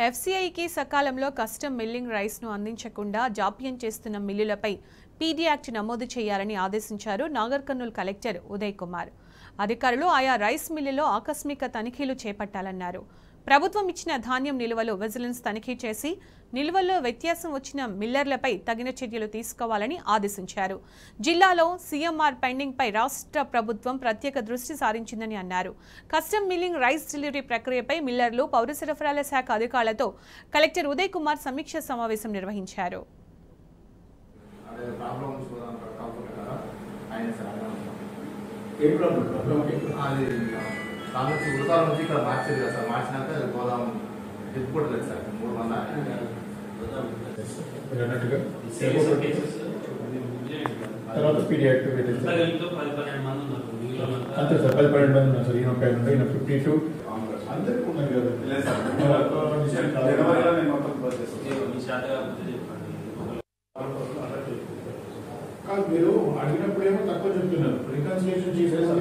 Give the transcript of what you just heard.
ఎఫ్సీఐకి సకాలంలో custom milling రైస్ను అందించకుండా జాప్యం చేస్తున్న మిల్లులపై పీడీ యాక్ట్ నమోదు చేయాలని ఆదేశించారు నాగర్ కర్నూల్ కలెక్టర్ ఉదయ్ కుమార్. అధికారులు ఆయా రైస్ మిల్లులో ఆకస్మిక తనిఖీలు చేపట్టాలన్నారు. ప్రభుత్వం ఇచ్చిన ధాన్యం నిల్వలు విజిలెన్స్ తనిఖీ చేసి నిల్వల్లో వ్యత్యాసం వచ్చిన మిల్లర్లపై తగిన చర్యలు తీసుకోవాలని ఆదేశించారు. జిల్లాలో సీఎంఆర్ పెండింగ్ పై రాష్ట్ర ప్రభుత్వం ప్రత్యేక దృష్టి సారించిందని అన్నారు. కస్టమ్ మిల్లింగ్ రైస్ డెలివరీ ప్రక్రియపై మిల్లర్లు, పౌర సరఫరాల శాఖ అధికారులతో కలెక్టర్ ఉదయ్ కుమార్ సమీక్ష సమావేశం నిర్వహించారు. ఉడతాల నుంచి ఇక్కడ మార్చేది కదా సార్, మార్చినాక గోదాం తిప్పుకోవట్లేదు సార్. 3 మంది తర్వాత పీడీ యాక్టివేట్ అంతే సార్. 10-12 మంది ఉన్నారు సార్. ఈయన 52 అందరికీ ఉన్నాయి కదా. మీరు అడిగినప్పుడు ఏమో తక్కువ చెప్తున్నారు. రికన్సిలేషన్ చేసేసి